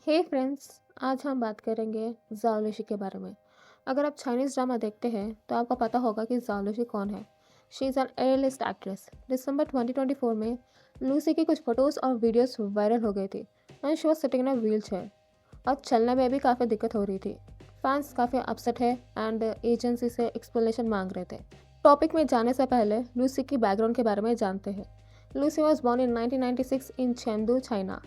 हे friends, आज हम बात करेंगे ज़ाओ लुसी के बारे में। अगर आप चाइनीज़ ड्रामा देखते हैं तो आपको पता होगा कि ज़ाओ लुसी कौन है। She is an A list actress. दिसंबर 2024 में लूसी की कुछ फोटोज़ और वीडियोस वायरल हो गई थी and she was sitting in a wheel chair और चलने में भी काफ़ी दिक्कत हो रही थी। फैंस काफ़ी अपसेट है एंड एजेंसी से एक्सप्लेनेशन मांग रहे थे। टॉपिक में जाने से पहले लूसी की बैकग्राउंड के बारे में जानते हैं। Lusi was born in 1996 in Chengdu, China.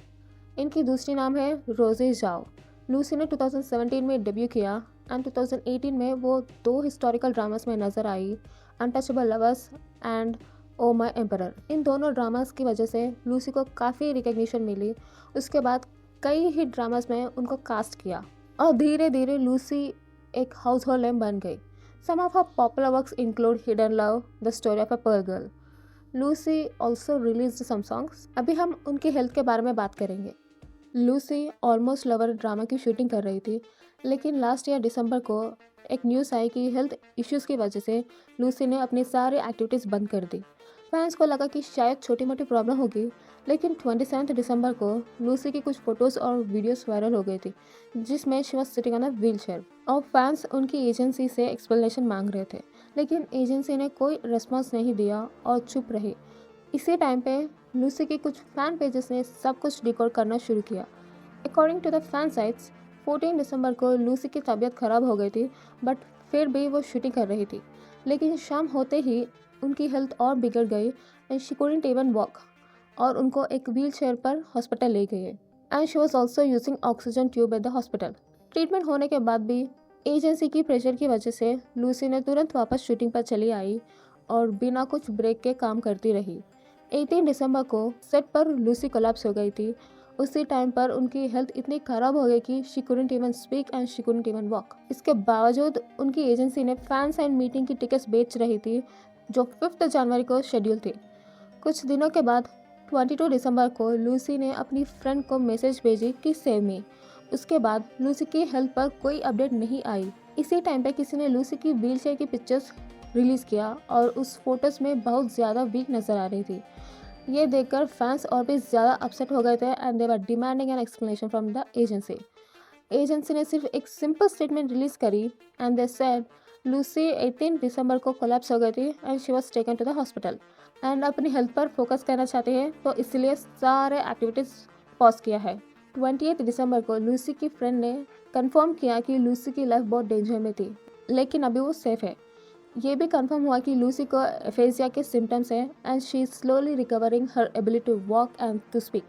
इनकी दूसरी नाम है रोजे जाओ। लूसी ने 2017 में डेब्यू किया एंड 2018 में वो दो हिस्टोरिकल ड्रामास में नजर आई, untouchable lovers and oh my emperor. इन दोनों ड्रामास की वजह से लूसी को काफ़ी रिकग्निशन मिली। उसके बाद कई हिट ड्रामास में उनको कास्ट किया और धीरे धीरे लूसी एक हाउस होल्ड नेम बन गई। Some of her popular works include hidden love, the story of a pearl girl. Lusi also release some songs. अभी हम उनकी हेल्थ के बारे में बात करेंगे। लूसी ऑलमोस्ट लवर ड्रामा की शूटिंग कर रही थी, लेकिन लास्ट ईयर दिसंबर को एक न्यूज़ आई कि हेल्थ इश्यूज़ की वजह से लूसी ने अपनी सारी एक्टिविटीज़ बंद कर दी। फैंस को लगा कि शायद छोटी मोटी प्रॉब्लम होगी, लेकिन 27 दिसंबर को लूसी की कुछ फ़ोटोज़ और वीडियोस वायरल हो गई थी जिसमें she was sitting on a wheel chair और फैंस उनकी एजेंसी से एक्सप्लेनेशन मांग रहे थे, लेकिन एजेंसी ने कोई रिस्पॉन्स नहीं दिया और चुप रही। इसी टाइम पे लूसी के कुछ फैन पेजेस ने सब कुछ डिकोड करना शुरू किया। According to the fan sites, 14 दिसंबर को लूसी की तबीयत खराब हो गई थी, बट फिर भी वो शूटिंग कर रही थी। लेकिन शाम होते ही उनकी हेल्थ और बिगड़ गई and she couldn't even walk और उनको एक व्हील चेयर पर हॉस्पिटल ले गए and she was also using oxygen tube at the hospital. Treatment होने के बाद भी एजेंसी की प्रेशर की वजह से लूसी ने तुरंत वापस शूटिंग पर चली आई और बिना कुछ ब्रेक के काम करती रही। 18 दिसंबर को सेट पर लूसी कोलैप्स हो गई थी। उसी टाइम पर उनकी हेल्थ इतनी खराब हो गई कि she couldn't even speak and she couldn't even walk. इसके बावजूद उनकी एजेंसी ने फैंस एंड मीटिंग की टिकट्स बेच रही थी जो 5 जनवरी को शेड्यूल थी। कुछ दिनों के बाद 22 दिसंबर को लूसी ने अपनी फ्रेंड को मैसेज भेजी कि सेव मी। उसके बाद लूसी की हेल्थ पर कोई अपडेट नहीं आई। इसी टाइम पे किसी ने लूसी की व्हीलचेयर की पिक्चर्स रिलीज़ किया और उस फोटोज़ में बहुत ज़्यादा वीक नज़र आ रही थी। ये देखकर फैंस और भी ज़्यादा अपसेट हो गए थे and they were demanding an explanation from the agency. Agency ने सिर्फ एक सिंपल स्टेटमेंट रिलीज करी एंड दे सेड लूसी 18 दिसंबर को कोलैप्स हो गई थी and she was taken to the hospital एंड अपनी हेल्थ पर फोकस करना चाहते हैं, तो इसलिए सारे एक्टिविटीज़ पॉज किया है। 28 दिसंबर को लूसी की फ्रेंड ने कंफर्म किया कि लूसी की लाइफ बहुत डेंजर में थी, लेकिन अभी वो सेफ है। ये भी कंफर्म हुआ कि लूसी को एफेजिया के सिम्टम्स हैं and she is slowly recovering her ability to walk and to speak.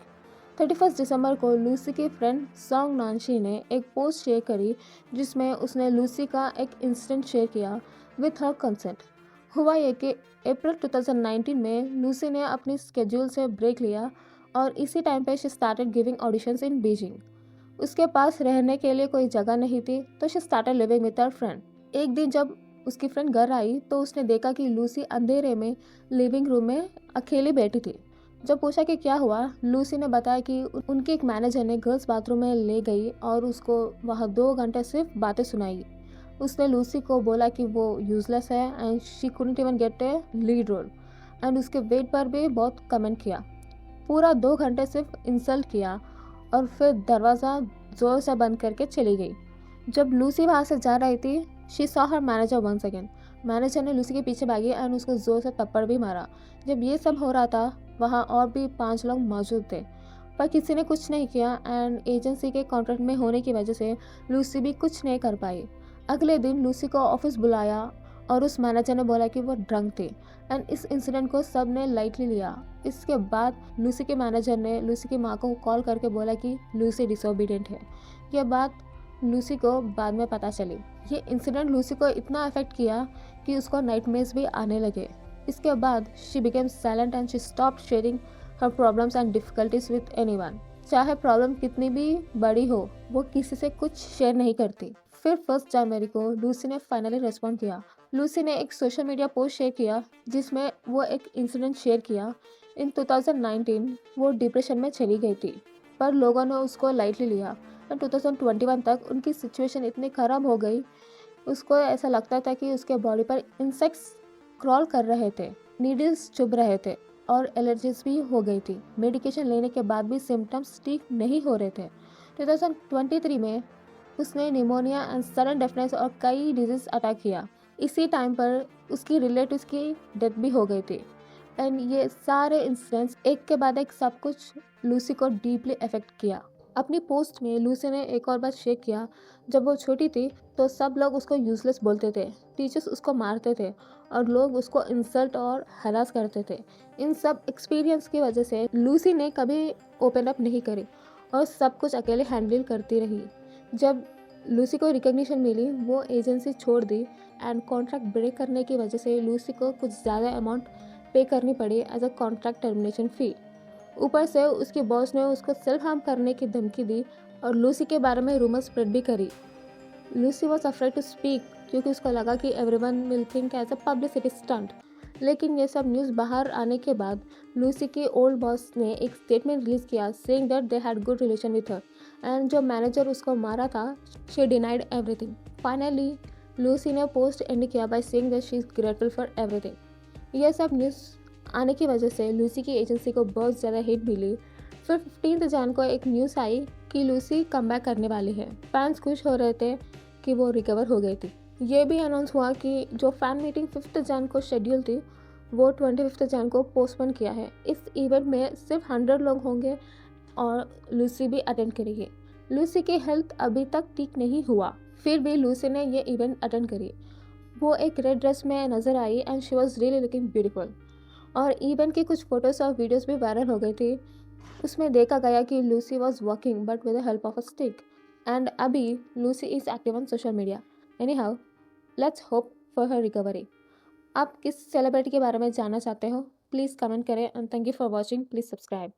31 दिसंबर को लूसी की फ्रेंड सॉन्ग नानशी ने एक पोस्ट शेयर करी जिसमें उसने लूसी का एक इंसिडेंट शेयर किया विथ हर कंसेंट। हुआ ये कि अप्रैल 2019 में लूसी ने अपनी स्केड्यूल से ब्रेक लिया और इसी टाइम पे she started giving auditions in Beijing. उसके पास रहने के लिए कोई जगह नहीं थी, तो she started living with her friend. एक दिन जब उसकी फ्रेंड घर आई तो उसने देखा कि लूसी अंधेरे में लिविंग रूम में अकेली बैठी थी। जब पूछा कि क्या हुआ, लूसी ने बताया कि उनके एक मैनेजर ने गर्ल्स बाथरूम में ले गई और उसको वहाँ 2 घंटे सिर्फ बातें सुनाई। उसने लूसी को बोला कि वो यूजलेस है and she couldn't even get a lead role and उसके वेट पर भी बहुत कमेंट किया। पूरा 2 घंटे सिर्फ इंसल्ट किया और फिर दरवाज़ा ज़ोर से बंद करके चली गई। जब लूसी वहाँ से जा रही थी, she saw her manager once again. Manager ने लूसी के पीछे भागी एंड उसको जोर से थप्पड़ भी मारा। जब ये सब हो रहा था, वहाँ और भी 5 लोग मौजूद थे, पर किसी ने कुछ नहीं किया एंड एजेंसी के कॉन्ट्रैक्ट में होने की वजह से लूसी भी कुछ नहीं कर पाई। अगले दिन लूसी को ऑफिस बुलाया और उस मैनेजर ने बोला कि वो ड्रंक थी एंड इस इंसिडेंट को सब ने लाइटली लिया। इसके बाद लूसी के मैनेजर ने लूसी की माँ को कॉल करके बोला कि लूसी डिसोबीडियंट है। यह बात लूसी को बाद में पता चली। ये इंसिडेंट लूसी को इतना अफेक्ट किया कि उसको नाइटमेयर्स भी आने लगे। इसके बाद she became silent and she stopped sharing her problems and difficulties with anyone. चाहे प्रॉब्लम कितनी भी बड़ी हो, वो किसी से कुछ शेयर नहीं करती। फिर 1 जनवरी को लूसी ने फाइनली रेस्पॉन्ड किया। लूसी ने एक सोशल मीडिया पोस्ट शेयर किया जिसमें वो एक इंसिडेंट शेयर किया। इन 2019 वो डिप्रेशन में चली गई थी, पर लोगों ने उसको लाइटली लिया। 2021 तक उनकी सिचुएशन इतनी ख़राब हो गई, उसको ऐसा लगता था कि उसके बॉडी पर इंसेक्ट्स क्रॉल कर रहे थे, नीडल्स चुभ रहे थे और एलर्जीज भी हो गई थी। मेडिकेशन लेने के बाद भी सिम्टम्स ठीक नहीं हो रहे थे। 2023 में उसने निमोनिया एंड सडन डेफनेस और कई डिजीज अटैक किया। इसी टाइम पर उसकी रिलेटिव्स की डेथ भी हो गई थी। एंड ये सारे इंसिडेंट्स एक के बाद एक सब कुछ लूसी को डीपली अफेक्ट किया। अपनी पोस्ट में लूसी ने एक और बात शेयर किया, जब वो छोटी थी तो सब लोग उसको यूजलेस बोलते थे, टीचर्स उसको मारते थे और लोग उसको इंसल्ट और हरास करते थे। इन सब एक्सपीरियंस की वजह से लूसी ने कभी ओपन अप नहीं करी और सब कुछ अकेले हैंडल करती रही। जब लूसी को रिकग्निशन मिली, वो एजेंसी छोड़ दी एंड कॉन्ट्रैक्ट ब्रेक करने की वजह से लूसी को कुछ ज़्यादा अमाउंट पे करनी पड़ी एज अ कॉन्ट्रैक्ट टर्मिनेशन फ़ी। ऊपर से उसके बॉस ने उसको सेल्फ हार्म करने की धमकी दी और लूसी के बारे में रूमर स्प्रेड भी करी। Lucy was afraid to speak क्योंकि उसको लगा कि everyone will think as a publicity stunt. लेकिन ये सब न्यूज़ बाहर आने के बाद लूसी के ओल्ड बॉस ने एक स्टेटमेंट रिलीज किया saying that they had good relation with her and जो मैनेजर उसको मारा था, she denied everything. Finally Lucy ने पोस्ट एंड किया by saying that she is grateful for everything. यह सब न्यूज़ आने की वजह से लूसी की एजेंसी को बहुत ज़्यादा हिट मिली। फिर 15 जन को एक न्यूज़ आई कि लूसी कमबैक करने वाली है। फैंस खुश हो रहे थे कि वो रिकवर हो गई थी। ये भी अनाउंस हुआ कि जो फ़ैन मीटिंग 5 जन को शेड्यूल थी वो 25 जन को पोस्टपोन किया है। इस इवेंट में सिर्फ 100 लोग होंगे और लूसी भी अटेंड करेगी। लूसी की हेल्थ अभी तक ठीक नहीं हुआ, फिर भी लूसी ने ये इवेंट अटेंड करी। वो एक रेड ड्रेस में नज़र आई and she was really looking beautiful. और इवेंट की कुछ फोटोज़ और वीडियोज़ भी वायरल हो गई थी। उसमें देखा गया कि Lusi was walking but with the help of a stick. And अभी Lusi is active on social media. Anyhow, let's hope for her recovery. आप किस सेलिब्रिटी के बारे में जानना चाहते हो? प्लीज़ कमेंट करें and thank you for watching. Please subscribe.